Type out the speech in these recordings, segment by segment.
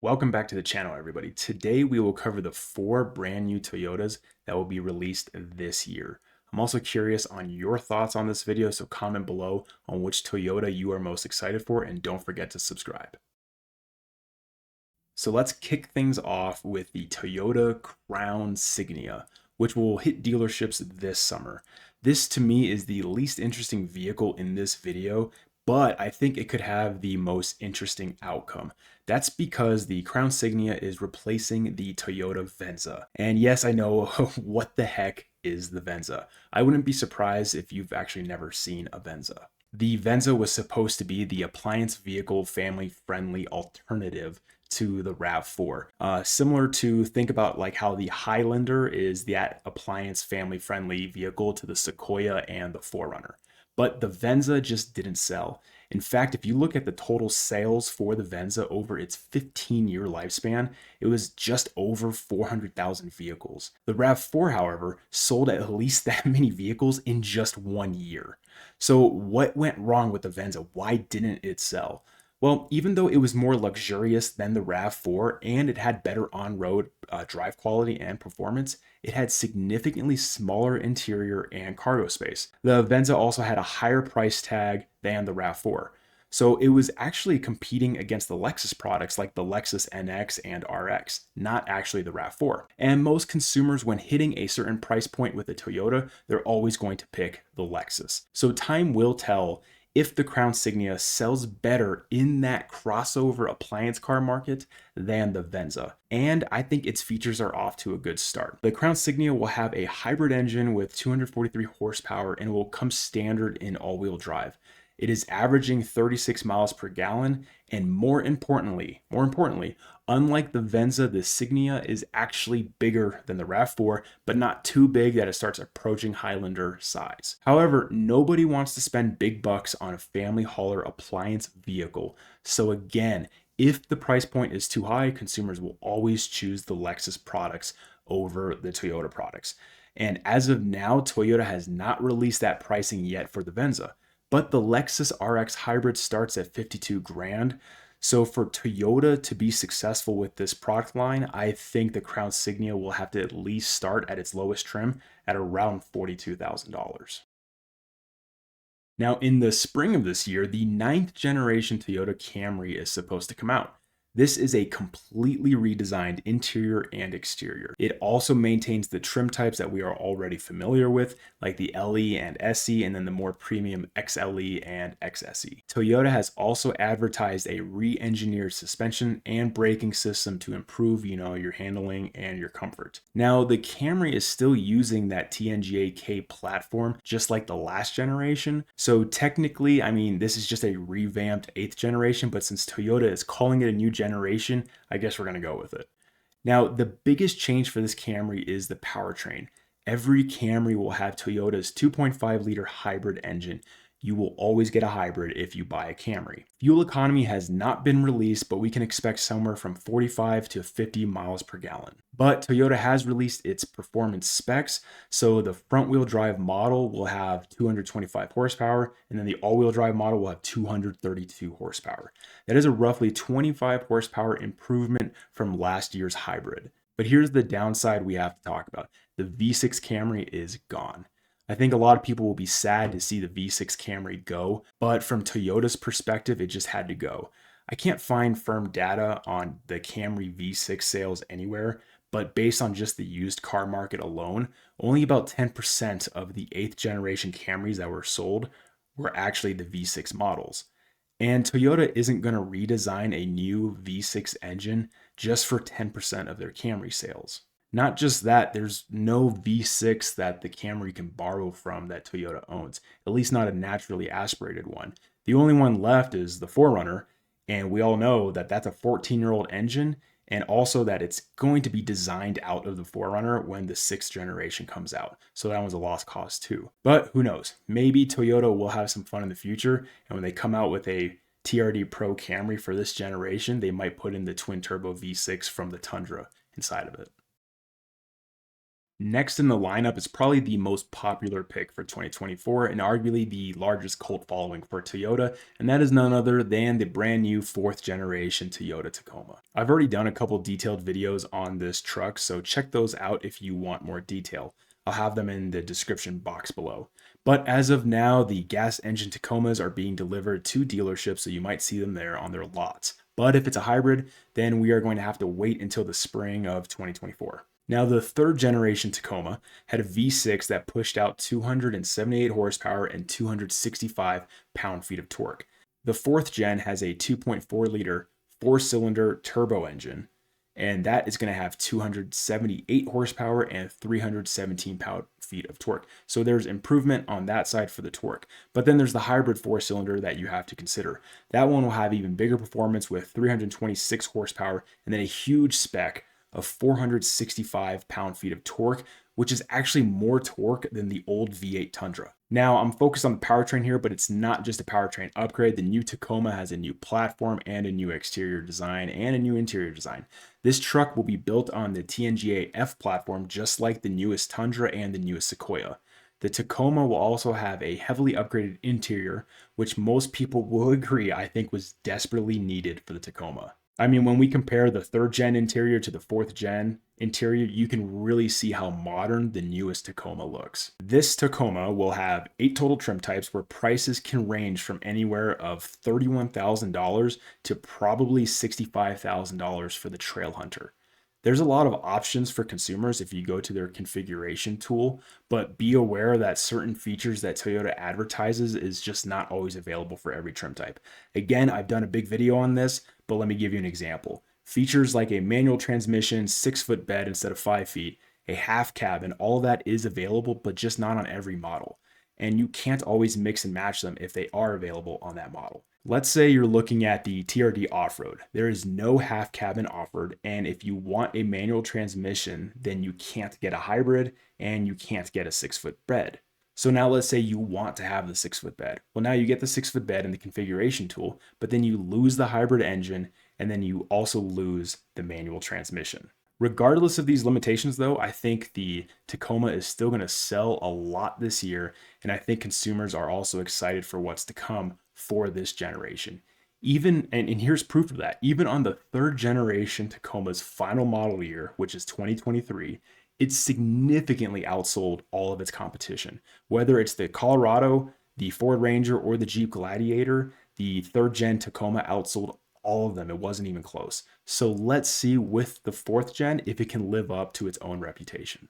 Welcome back to the channel, everybody. Today we will cover the 4 brand new Toyotas that will be released this year. I'm also curious on your thoughts on this video, so comment below on which Toyota you are most excited for, and don't forget to subscribe. So let's kick things off with the Toyota Crown Signia, which will hit dealerships this summer. This to me is the least interesting vehicle in this video, but I think it could have the most interesting outcome. That's because the Crown Signia is replacing the Toyota Venza. And yes, I know what the heck is the Venza. I wouldn't be surprised if you've actually never seen a Venza. The Venza was supposed to be the appliance vehicle family friendly alternative to the RAV4. Similar to think about like how the Highlander is that appliance family friendly vehicle to the Sequoia and the 4Runner. But the Venza just didn't sell. In fact, if you look at the total sales for the Venza over its 15-year lifespan, it was just over 400,000 vehicles. The RAV4, however, sold at least that many vehicles in just 1 year. So what went wrong with the Venza? Why didn't it sell? Well, even though it was more luxurious than the RAV4 and it had better on-road drive quality and performance, it had significantly smaller interior and cargo space. The Venza also had a higher price tag than the RAV4. So it was actually competing against the Lexus products like the Lexus NX and RX, not actually the RAV4. And most consumers, when hitting a certain price point with a Toyota, they're always going to pick the Lexus. So time will tell if the Crown Signia sells better in that crossover appliance car market than the Venza. And I think its features are off to a good start. The Crown Signia will have a hybrid engine with 243 horsepower and will come standard in all-wheel drive. It is averaging 36 miles per gallon, and more importantly, unlike the Venza, the Signia is actually bigger than the RAV4, but not too big that it starts approaching Highlander size. However, nobody wants to spend big bucks on a family hauler appliance vehicle. So again, if the price point is too high, consumers will always choose the Lexus products over the Toyota products. And as of now, Toyota has not released that pricing yet for the Venza. But the Lexus RX hybrid starts at 52 grand. So for Toyota to be successful with this product line, I think the Crown Signia will have to at least start at its lowest trim at around $42,000. Now, in the spring of this year, the 9th generation Toyota Camry is supposed to come out. This is a completely redesigned interior and exterior. It also maintains the trim types that we are already familiar with, like the LE and SE, and then the more premium XLE and XSE. Toyota has also advertised a re-engineered suspension and braking system to improve, your handling and your comfort. Now, the Camry is still using that TNGA-K platform, just like the last generation. So technically, this is just a revamped 8th generation, but since Toyota is calling it a new generation, I guess we're going to go with it. Now, the biggest change for this Camry is the powertrain. Every Camry will have Toyota's 2.5 liter hybrid engine. You will always get a hybrid if you buy a Camry. Fuel economy has not been released, but we can expect somewhere from 45 to 50 miles per gallon. But Toyota has released its performance specs, so the front-wheel drive model will have 225 horsepower, and then the all-wheel drive model will have 232 horsepower. That is a roughly 25 horsepower improvement from last year's hybrid. But here's the downside we have to talk about. The V6 Camry is gone. I think a lot of people will be sad to see the V6 Camry go, but from Toyota's perspective, it just had to go. I can't find firm data on the Camry V6 sales anywhere, but based on just the used car market alone, only about 10% of the 8th generation Camrys that were sold were actually the V6 models. And Toyota isn't going to redesign a new V6 engine just for 10% of their Camry sales. Not just that, there's no V6 that the Camry can borrow from that Toyota owns, at least not a naturally aspirated one. The only one left is the 4Runner, and we all know that that's a 14-year-old engine, and also that it's going to be designed out of the 4Runner when the 6th generation comes out. So that one's a lost cause too. But who knows? Maybe Toyota will have some fun in the future, and when they come out with a TRD Pro Camry for this generation, they might put in the twin turbo V6 from the Tundra inside of it. Next in the lineup is probably the most popular pick for 2024 and arguably the largest cult following for Toyota, and that is none other than the brand new 4th generation Toyota Tacoma. I've already done a couple detailed videos on this truck, so check those out if you want more detail. I'll have them in the description box below. But as of now, the gas engine Tacomas are being delivered to dealerships, so you might see them there on their lots. But if it's a hybrid, then we are going to have to wait until the spring of 2024. Now, the 3rd generation Tacoma had a V6 that pushed out 278 horsepower and 265 pound-feet of torque. The 4th gen has a 2.4 liter 4-cylinder turbo engine, and that is going to have 278 horsepower and 317 pound-feet of torque. So there's improvement on that side for the torque. But then there's the hybrid 4-cylinder that you have to consider. That one will have even bigger performance with 326 horsepower and then a huge spec of 465 pound-feet of torque, which is actually more torque than the old V8 Tundra. Now, I'm focused on the powertrain here, but it's not just a powertrain upgrade. The new Tacoma has a new platform and a new exterior design and a new interior design. This truck will be built on the TNGA F platform, just like the newest Tundra and the newest Sequoia. The Tacoma will also have a heavily upgraded interior, which most people will agree I think was desperately needed for the Tacoma. I mean, when we compare the 3rd gen interior to the 4th gen interior, you can really see how modern the newest Tacoma looks. This Tacoma will have 8 total trim types where prices can range from anywhere of $31,000 to probably $65,000 for the Trail Hunter. There's a lot of options for consumers if you go to their configuration tool, but be aware that certain features that Toyota advertises is just not always available for every trim type. Again, I've done a big video on this, but let me give you an example. Features like a manual transmission, 6-foot bed instead of 5 feet, a half cabin, all that is available, but just not on every model. And you can't always mix and match them if they are available on that model. Let's say you're looking at the TRD off-road. There is no half cabin offered, and if you want a manual transmission, then you can't get a hybrid and you can't get a 6-foot bed. So now let's say you want to have the 6-foot bed. Well, now you get the 6-foot bed in the configuration tool, but then you lose the hybrid engine and then you also lose the manual transmission. Regardless of these limitations, though, I think the Tacoma is still going to sell a lot this year, and I think consumers are also excited for what's to come for this generation. Even, and here's proof of that, even on the 3rd generation Tacoma's final model year, which is 2023, it significantly outsold all of its competition. Whether it's the Colorado, the Ford Ranger, or the Jeep Gladiator, the 3rd gen Tacoma outsold all of them. It wasn't even close. So let's see with the 4th gen if it can live up to its own reputation.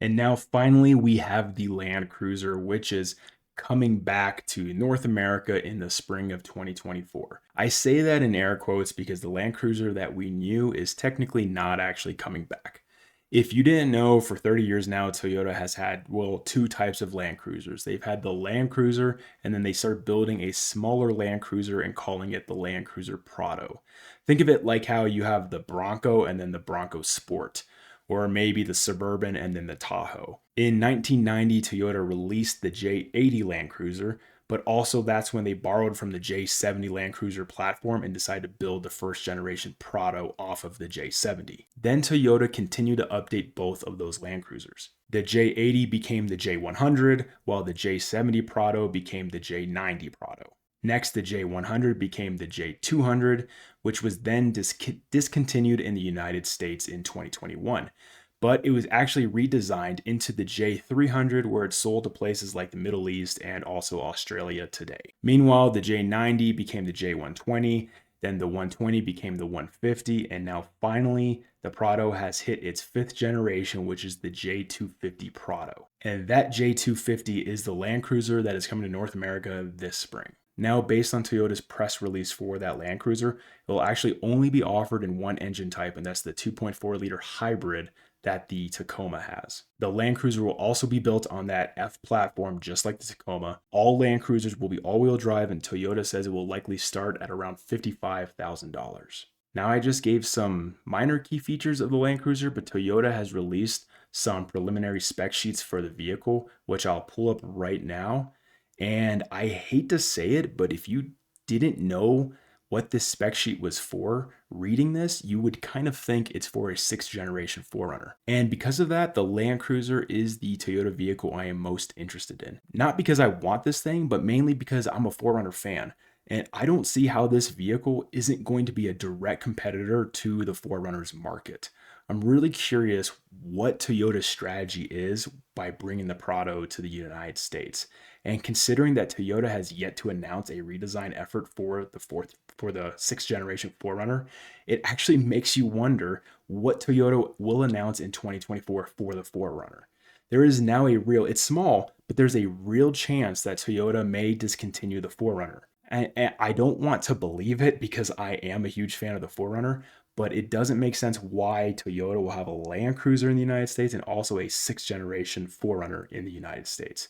And now finally we have the Land Cruiser, which is coming back to North America in the spring of 2024. I say that in air quotes because the Land Cruiser that we knew is technically not actually coming back. If you didn't know, for 30 years now, Toyota has had, well, 2 types of Land Cruisers. They've had the Land Cruiser, and then they started building a smaller Land Cruiser and calling it the Land Cruiser Prado. Think of it like how you have the Bronco and then the Bronco Sport, or maybe the Suburban and then the Tahoe. In 1990, Toyota released the J80 Land Cruiser, but also that's when they borrowed from the J70 Land Cruiser platform and decided to build the 1st generation Prado off of the J70. Then Toyota continued to update both of those Land Cruisers. The J80 became the J100, while the J70 Prado became the J90 Prado. Next, the J100 became the J200, which was then discontinued in the United States in 2021. But it was actually redesigned into the J300, where it's sold to places like the Middle East and also Australia today. Meanwhile, the J90 became the J120, then the 120 became the 150, and now finally, the Prado has hit its 5th generation, which is the J250 Prado. And that J250 is the Land Cruiser that is coming to North America this spring. Now, based on Toyota's press release for that Land Cruiser, it will actually only be offered in one engine type, and that's the 2.4 liter hybrid that the Tacoma has. The Land Cruiser will also be built on that F platform, just like the Tacoma. All Land Cruisers will be all-wheel drive, and Toyota says it will likely start at around $55,000. Now, I just gave some minor key features of the Land Cruiser, but Toyota has released some preliminary spec sheets for the vehicle, which I'll pull up right now. And I hate to say it, but if you didn't know what this spec sheet was for, reading this, you would kind of think it's for a 6th generation 4Runner. And because of that, the Land Cruiser is the Toyota vehicle I am most interested in. Not because I want this thing, but mainly because I'm a 4Runner fan. And I don't see how this vehicle isn't going to be a direct competitor to the 4Runner's market. I'm really curious what Toyota's strategy is by bringing the Prado to the United States. And considering that Toyota has yet to announce a redesign effort for the 6th generation 4Runner, it actually makes you wonder what Toyota will announce in 2024 for the 4Runner. There is now it's small, but there's a real chance that Toyota may discontinue the 4Runner. And I don't want to believe it because I am a huge fan of the 4Runner, but it doesn't make sense why Toyota will have a Land Cruiser in the United States and also a 6th generation 4Runner in the United States.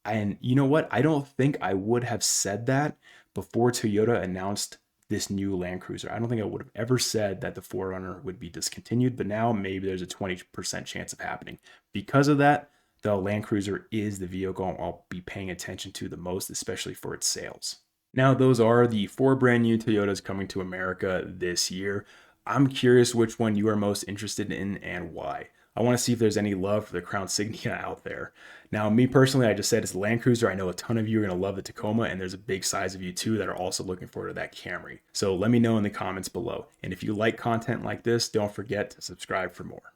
And you know what? I don't think I would have said that before Toyota announced this new Land Cruiser. I don't think I would have ever said that the 4Runner would be discontinued, but now maybe there's a 20% chance of happening. Because of that, the Land Cruiser is the vehicle I'll be paying attention to the most, especially for its sales. Now, those are the 4 brand new Toyotas coming to America this year. I'm curious which one you are most interested in and why. I want to see if there's any love for the Crown Signia out there. Now, me personally, I just said it's a Land Cruiser. I know a ton of you are going to love the Tacoma, and there's a big size of you too that are also looking forward to that Camry. So let me know in the comments below. And if you like content like this, don't forget to subscribe for more.